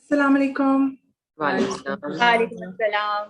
अस्सलाम वालेकुम। वालेकुम सलाम।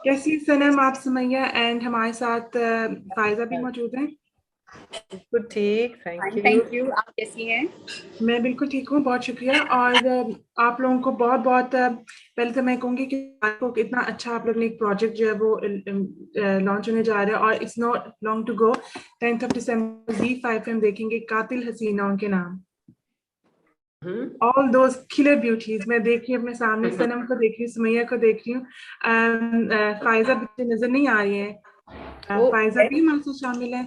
कैसी हैं सनम आप, सुमैया एंड हमारे साथ फायजा भी मौजूद हैं। बिल्कुल ठीक, थैंक यू। Thank you. आप कैसी हैं? मैं बिल्कुल ठीक हूँ, बहुत शुक्रिया। और आप लोगों को बहुत बहुत पहले तो मैं कहूँगी कि आपको इतना अच्छा आप लोग ने एक प्रोजेक्ट जो है वो लॉन्च होने जा रहा है, और it's not long to go. 10th दिसंबर ZEE5 पे हम देखेंगे कातिल हसीनाओं के नाम। ऑल दोज किलर ब्यूटीज मैं देख रही हूँ अपने सामने, सनम को देख रही हूँ, सुमैया को देख रही हूँ। फायजा बच्चे नजर नहीं आ रही है। फायजा भी हमारे साथ शामिल है।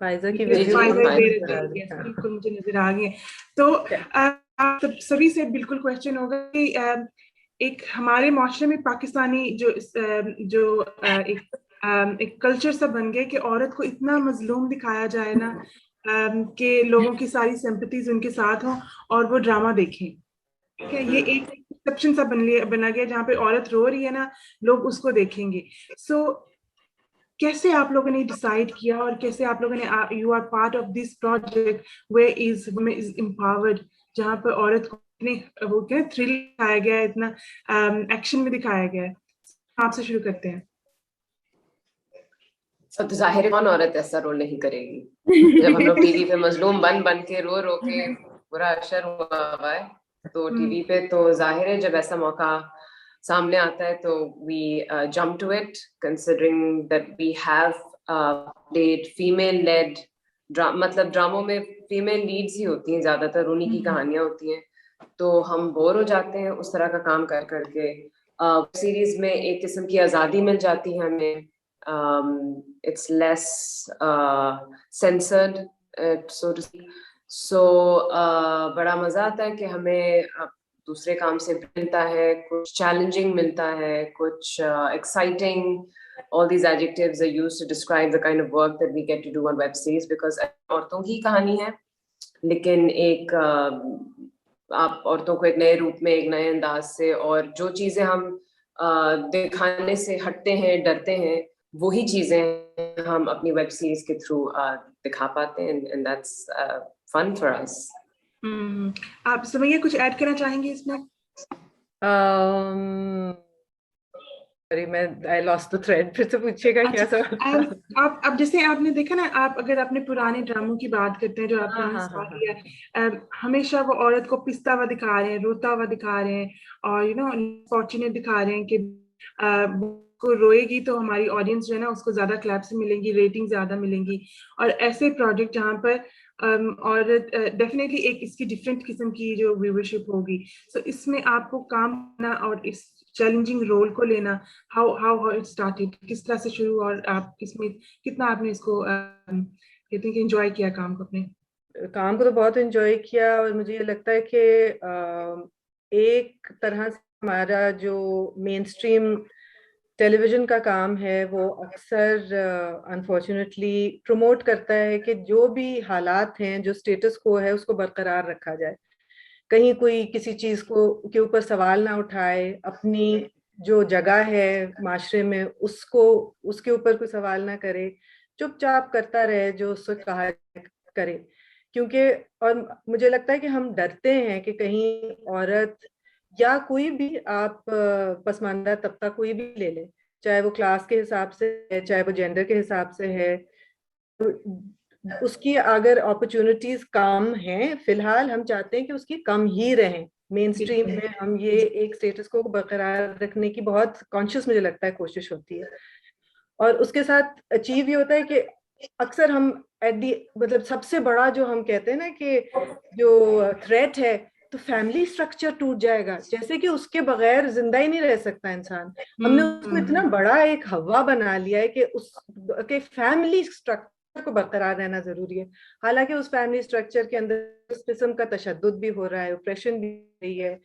फायजा की बिल्कुल मुझे नजर आ गई है। तो आप सभी से बिल्कुल क्वेश्चन होगा कि एक हमारे माशरे में पाकिस्तानी एक कल्चर सा बन गया कि औरत को इतना मजलूम दिखाया जाए ना, कि लोगों की सारी सिंपैथीज उनके साथ हो और वो ड्रामा देखें। ठीक है, ये एक एक्सेप्शन सा बना गया जहाँ पे औरत रो रही है ना, लोग उसको देखेंगे। सो कैसे आप लोगों ने डिसाइड किया, और कैसे आप लोगों ने, you are part of this project way is women is empowered, जहाँ पर औरत को इतने वो क्या थ्रिल दिखाया गया है, इतना एक्शन में दिखाया गया है। आपसे शुरू करते हैं। तो जाहिर है कौन औरत ऐसा रोल नहीं करेगी। जब हम लोग टीवी पे मजलूम बन बन के रो के पूरा अशर हुआ है, तो टीवी पे तो जाहिर है जब ऐसा मौका सामने आता है तो we jump to it, considering that we have played female led मतलब ड्रामों में फीमेल लीड्स ही होती हैं ज्यादातर, उन्हीं की कहानियां होती हैं। तो हम बोर हो जाते हैं उस तरह का काम कर करके। सीरीज में एक किस्म की आज़ादी मिल जाती है हमें। It's less censored, so to speak. So बड़ा मजा आता है कि हमें दूसरे काम से मिलता है, कुछ चैलेंजिंग मिलता है, कुछ exciting. All these adjectives are used to describe the kind of work that we get to do on web series, because औरतों की कहानी है, लेकिन एक आप औरतों को एक नए रूप में, एक नए अंदाज से, और जो चीजें हम दिखाने से हटते हैं, डरते हैं, वही चीजें हम अपनी वेब सीरीज के थ्रू दिखा पाते हैं, and that's fun for us. आप सुमैया कुछ ऐड करना चाहेंगे इसमें? मैं आई लॉस्ट द थ्रेड, फिर से पूछिएगा क्या सर। आप अब जैसे आपने देखा ना, आप अगर अपने पुराने ड्रामों की बात करते हैं जो आपने हमेशा वो औरत को पिसता हुआ दिखा रहे हैं, रोता हुआ दिखा रहे हैं, और फॉर्चुनेट दिखा रहे हैं कि को रोएगी तो हमारी ऑडियंस जो है ना उसको ज्यादा क्लैप्स मिलेंगी, रेटिंग ज्यादा मिलेंगी। और ऐसे प्रोजेक्ट जहाँ पर और डेफिनेटली एक इसकी डिफरेंट किस्म की जो व्यूअरशिप होगी। सो इसमें आपको काम करना और इस चैलेंजिंग रोल को लेना, हाउ इट स्टार्टेड, किस तरह से शुरू, और आप इसमें कितना आपने इसको कहते हैं कि एंजॉय किया काम को? अपने काम को तो बहुत एंजॉय किया, और मुझे ये लगता है कि एक तरह से हमारा जो मेन स्ट्रीम टेलीविजन का काम है वो अक्सर अनफॉर्चुनेटली प्रमोट करता है कि जो भी हालात हैं, जो स्टेटस को है, उसको बरकरार रखा जाए। कहीं कोई किसी चीज को के ऊपर सवाल ना उठाए, अपनी जो जगह है माशरे में उसको, उसके ऊपर कोई सवाल ना करे, चुपचाप करता रहे जो उससे कहा करे। क्योंकि और मुझे लगता है कि हम डरते हैं कि कहीं औरत या कोई भी, आप पसमानदा तबका कोई भी ले ले, चाहे वो क्लास के हिसाब से है, चाहे वो जेंडर के हिसाब से है, तो उसकी अगर अपॉर्चुनिटीज कम हैं, फिलहाल हम चाहते हैं कि उसकी कम ही रहें। मेन स्ट्रीम में हम ये एक स्टेटस को बरकरार रखने की बहुत कॉन्शियस मुझे लगता है कोशिश होती है। और उसके साथ अचीव ये होता है कि अक्सर हम एट दी मतलब सबसे बड़ा जो हम कहते हैं ना कि जो थ्रेट है, तो फैमिली स्ट्रक्चर टूट जाएगा, जैसे कि उसके बगैर जिंदा ही नहीं रह सकता इंसान। हमने उसको इतना बड़ा एक हवा बना लिया है कि उसके फैमिली स्ट्रक्चर को बरकरार रहना जरूरी है। हालांकि उस फैमिली स्ट्रक्चर के अंदर इस किस्म का तशद्दुद भी हो रहा है, ऑपरेशन भी हो रही है,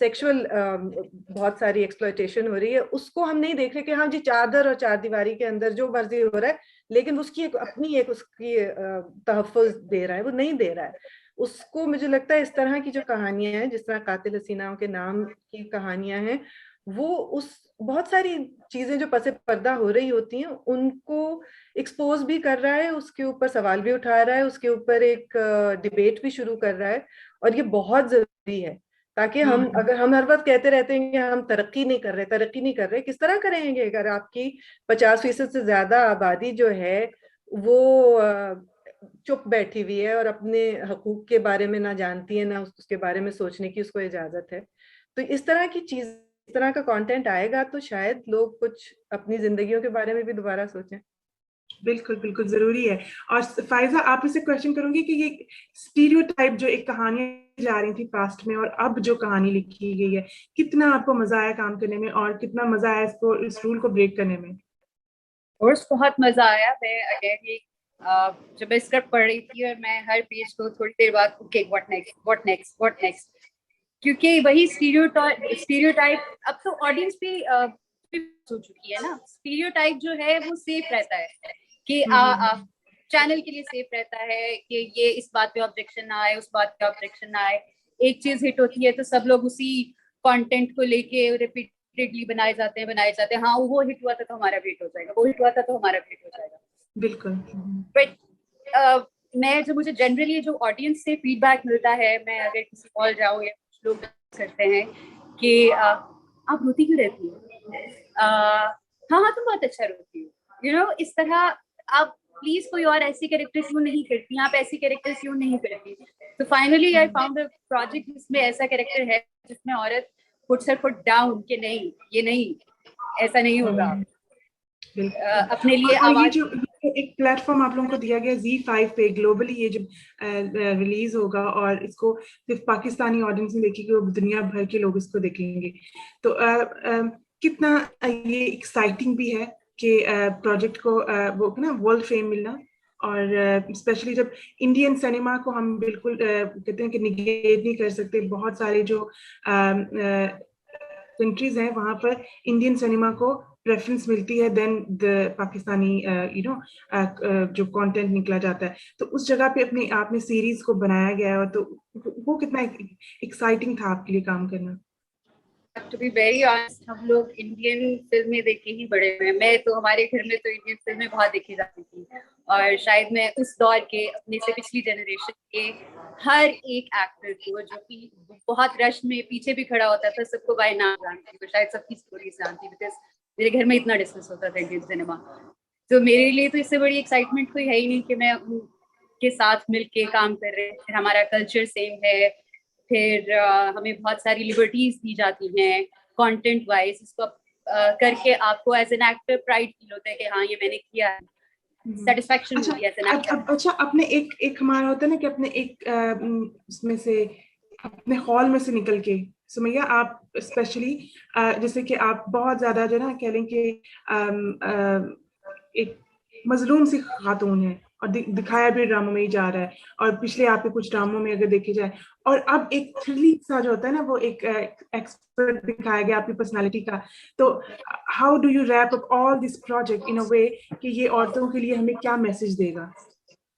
सेक्सुअल बहुत सारी एक्सप्लॉयटेशन हो रही है, उसको हम नहीं देख रहे कि हाँ जी चादर और चार दीवारी के अंदर जो मर्जी हो रहा है, लेकिन उसकी एक अपनी एक उसकी तहफ़्फ़ुज़ दे रहा है, वो नहीं दे रहा है उसको। मुझे लगता है इस तरह की जो कहानियां हैं, जिस तरह कातिल हसीनाओं के नाम की कहानियां हैं, वो उस बहुत सारी चीजें जो पसे पर्दा हो रही होती हैं उनको एक्सपोज भी कर रहा है, उसके ऊपर सवाल भी उठा रहा है, उसके ऊपर एक डिबेट भी शुरू कर रहा है, और ये बहुत जरूरी है ताकि हम, अगर हम हर वक्त कहते रहते हैं कि हम तरक्की नहीं कर रहे, किस तरह करेंगे अगर आपकी 50% से ज्यादा आबादी जो है वो चुप बैठी हुई है और अपने हकूक के बारे में ना जानती है, ना उसके बारे में सोचने की उसको इजाजत है। तो इस तरह की चीज, इस तरह का कंटेंट आएगा तो शायद लोग कुछ अपनी जिंदगियों के बारे में भी दोबारा सोचें। बिल्कुल बिल्कुल जरूरी है। और फायजा, आप इसे क्वेश्चन करूंगी कि ये स्टीरियोटाइप जो एक कहानी जा रही थी पास्ट में और अब जो कहानी लिखी गई है, कितना आपको मजा आया काम करने में और कितना मजा आया इसको, इस रूल को ब्रेक करने में? और बहुत मजा आया। मैं अगेन जब मैं स्क्रिप्ट पढ़ रही थी और मैं हर पेज को थोड़ी देर बाद okay what next what next what next, क्योंकि वही स्टीरियोटाइप अब तो ऑडियंस भी हो चुकी है ना। स्टीरियोटाइप जो है वो सेफ रहता है कि चैनल के लिए सेफ रहता है कि ये इस बात पे ऑब्जेक्शन ना आए, उस बात पे ऑब्जेक्शन ना आए। एक चीज हिट होती है तो सब लोग उसी कंटेंट को लेके रिपीटेडली बनाए जाते हैं। हाँ वो हिट हुआ था तो हमारा भी हिट हो जाएगा, वो हिट हुआ था तो हमारा भी हिट हो जाएगा। बिल्कुल। बट मैं जो मुझे जनरली जो ऑडियंस से फीडबैक मिलता है, मैं अगर किसी मॉल जाऊँ या कुछ लोग करते हैं कि आप रोती क्यों रहती हो, हाँ तुम बहुत अच्छा रोती हो, यू नो, इस तरह आप प्लीज कोई और ऐसी कैरेक्टर क्यों नहीं करती, आप ऐसी कैरेक्टर क्यों नहीं करती। तो finally I found a project जिसमें ऐसा कैरेक्टर है जिसमें औरत पुट्स हर फुट डाउन कि नहीं, ये नहीं, ऐसा नहीं होगा। अपने लिए और ये जो एक प्लेटफॉर्म आप लोगों को दिया गया ZEE5 पे ग्लोबली, ये जब रिलीज होगा और इसको सिर्फ पाकिस्तानी ऑडियंस में देखेंगे, वो दुनिया भर के लोग इसको देखेंगे, तो कितना ये एक्साइटिंग भी है कि प्रोजेक्ट को वो ना वर्ल्ड फेम मिलना। और स्पेशली जब इंडियन सिनेमा को हम बिल्कुल कहते हैं कि निगेट नहीं कर सकते, बहुत सारे जो कंट्रीज हैं वहां पर इंडियन सिनेमा को प्रेफरेंस मिलती है देन द पाकिस्तानी जो कंटेंट निकला जाता है। तो उस जगह पे अपने आपने सीरीज को बनाया गया है, तो वो कितना एक्साइटिंग था आपके लिए काम करना? टू बी वेरी ऑनेस्ट, हम लोग इंडियन फिल्में देख के ही बड़े हुए। मैं तो, हमारे घर में तो इंडियन फिल्में बहुत देखी जाती थी और शायद मैं उस दौर के अपने से पिछली जनरेशन के हर एक एक्टर को जो कि बहुत रश में पीछे भी खड़ा होता था सबको बाय नाम जानती, तो शायद सबकी स्टोरी जानती, बिकॉज मेरे घर में इतना डिस्कस होता था इंडियन सिनेमा। तो मेरे लिए तो इससे बड़ी एक्साइटमेंट कोई है ही नहीं कि मैं उनके साथ मिलके काम कर रहे हैं। फिर हमारा कल्चर सेम है, फिर हमें बहुत सारी लिबर्टीज दी जाती हैं कंटेंट वाइज। इसको करके आपको as an actor pride feel होता है कि हाँ ये मैंने किया है, सेटिस्फैक्शन होती है एज एन एक्टर। अच्छा, अपने एक हमारा होता है ना कि अपने एक उसमें से, अपने हॉल में से निकल के, सुमैया आप स्पेशली जैसे कि आप बहुत ज्यादा जो ना कह लें कि एक मजलूम सी खातून है और दिखाया भी ड्रामों में ही जा रहा है, और पिछले आपके कुछ ड्रामों में अगर देखे जाए, और अब एक थ्रिलिंग सा जो होता है ना वो एक एक्सपर्ट दिखाया गया आपकी पर्सनालिटी का। तो how do you wrap up all this project in a way कि ये औरतों के लिए हमें क्या मैसेज देगा?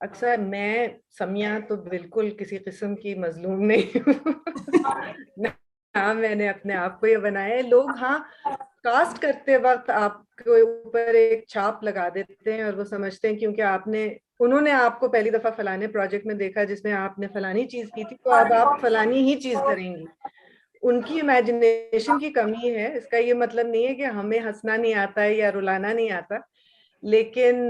अक्सर मैं समिया तो बिल्कुल किसी किस्म की मजलूम नहीं हूँ। हाँ, मैंने अपने आप को ये बनाया है। लोग हाँ कास्ट करते वक्त आपके ऊपर एक छाप लगा देते हैं और वो समझते हैं क्योंकि उन्होंने आपको पहली दफा फलाने प्रोजेक्ट में देखा जिसमें आपने फलानी चीज की थी, तो अब आप फलानी ही चीज करेंगी। उनकी इमेजिनेशन की कमी है। इसका ये मतलब नहीं है कि हमें हंसना नहीं आता है या रुलाना नहीं आता, लेकिन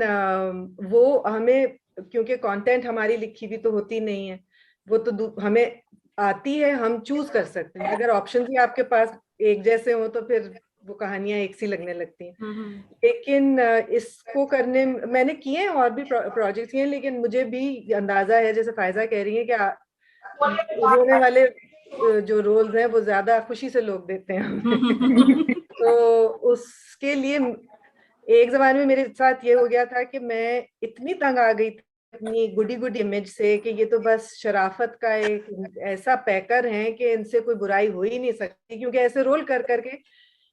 वो हमें, क्योंकि कंटेंट हमारी लिखी भी तो होती नहीं है, वो तो हमें आती है, हम चूज कर सकते हैं। अगर ऑप्शन ही आपके पास एक जैसे हो तो फिर वो कहानियां एक सी लगने लगती हैं। लेकिन इसको करने मैंने किए हैं और भी प्रोजेक्ट्स किए हैं, लेकिन मुझे भी अंदाजा है, जैसे फायजा कह रही है कि होने वाले जो रोल्स हैं वो ज्यादा खुशी से लोग देते हैं। तो उसके लिए एक जमाने में मेरे साथ ये हो गया था कि मैं इतनी तंग आ गई थी अपनी गुडी गुड इमेज से कि ये तो बस शराफत का एक ऐसा पैकर है कि इनसे कोई बुराई हो ही नहीं सकती, क्योंकि ऐसे रोल कर करके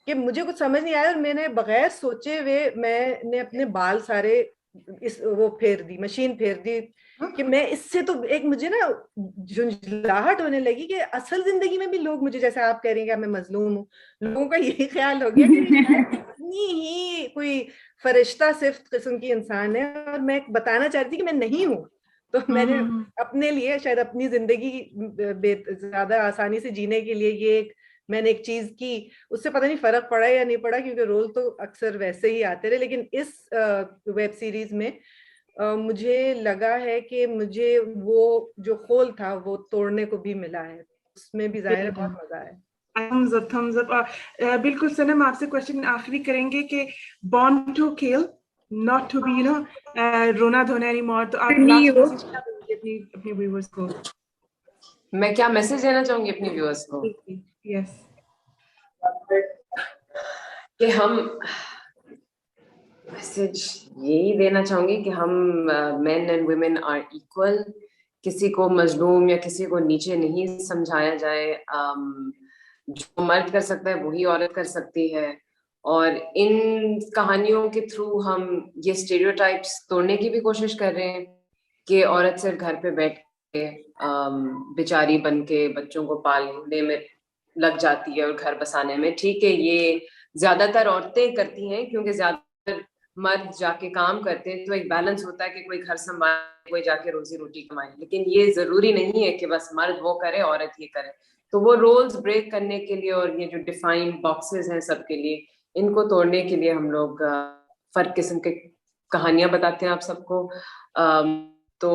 कि मुझे कुछ समझ नहीं आया और मैंने बगैर सोचे हुए मैंने अपने बाल सारे मशीन फेर दी कि मैं इससे तो एक मुझे ना झुंझलाहट होने लगी कि असल जिंदगी में भी लोग मुझे, जैसे आप कह रही हैं कि मैं मजलूम हूँ, लोगों का यही ख्याल हो गया कि इतनी ही कोई फरिश्ता सिर्फ किस्म की इंसान है, और मैं बताना चाहती थी कि मैं नहीं हूँ। तो मैंने अपने लिए शायद अपनी जिंदगी ज्यादा आसानी से जीने के लिए ये मैंने एक चीज की, उससे पता नहीं फर्क पड़ा या नहीं पड़ा, क्योंकि रोल तो अक्सर वैसे ही आते रहे, लेकिन इस वेब सीरीज में मुझे लगा है कि मुझे वो जो होल था वो तोड़ने को भी मिला है, उसमें भी जाहिर बहुत मजा है। Thumbs up. बिल्कुल सनम, आपसे क्वेश्चन आखिरी करेंगे कि born to kill, not to be you know रोना धोना एनीमोर, तो आप लास्ट मैसेज क्या देंगे अपने व्यूअर्स को? मैं क्या मैसेज देना चाहूंगी अपने व्यूअर्स को? यस, कि हम मैसेज यही देना चाहूंगी कि हम men and women are equal, किसी को मजलूम या किसी को नीचे नहीं समझाया जाए। जो मर्द कर सकता है वही औरत कर सकती है, और इन कहानियों के थ्रू हम ये स्टेरियोटाइप्स तोड़ने की भी कोशिश कर रहे हैं कि औरत सिर्फ घर पे बैठ के बेचारी बन के बच्चों को पालने में लग जाती है और घर बसाने में। ठीक है, ये ज्यादातर औरतें करती हैं क्योंकि ज्यादातर मर्द जाके काम करते हैं, तो एक बैलेंस होता है कि कोई घर संभाले, कोई जाके रोजी रोटी कमाए, लेकिन ये जरूरी नहीं है कि बस मर्द वो करे औरत ये करे। तो वो रोल्स ब्रेक करने के लिए और ये जो डिफाइंड बॉक्सेस हैं सबके लिए, इनको तोड़ने के लिए हम लोग फर्क किस्म के कहानियां बताते हैं आप सबको। तो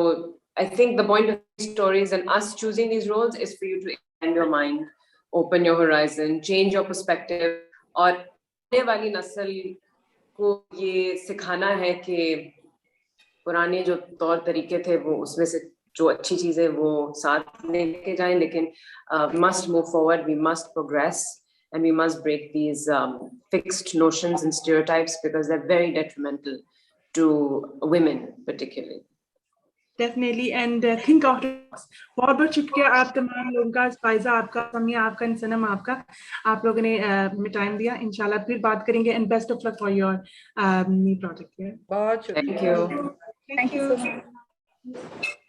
I think the point of these stories and us choosing these roles is for you to expand your mind, open your horizon, change your perspective, और आने वाली नस्ल को ये सिखाना है कि पुराने जो तौर तरीके थे वो उसमें से जो अच्छी चीजें वो साथ लेके जाएं, लेकिन must move forward, we must progress, and we must break these fixed notions and stereotypes because they're very detrimental to women particularly. Definitely, and think out. बहुत बहुत शुक्रिया आप तमाम लोगों का, फायजा आपका, समिया आपका, सनम आपका, आप लोगों ने टाइम दिया। इंशाल्लाह फिर बात करेंगे, and best of luck for your new project. बहुत शुक्रिया, थैंक यू। Thank you.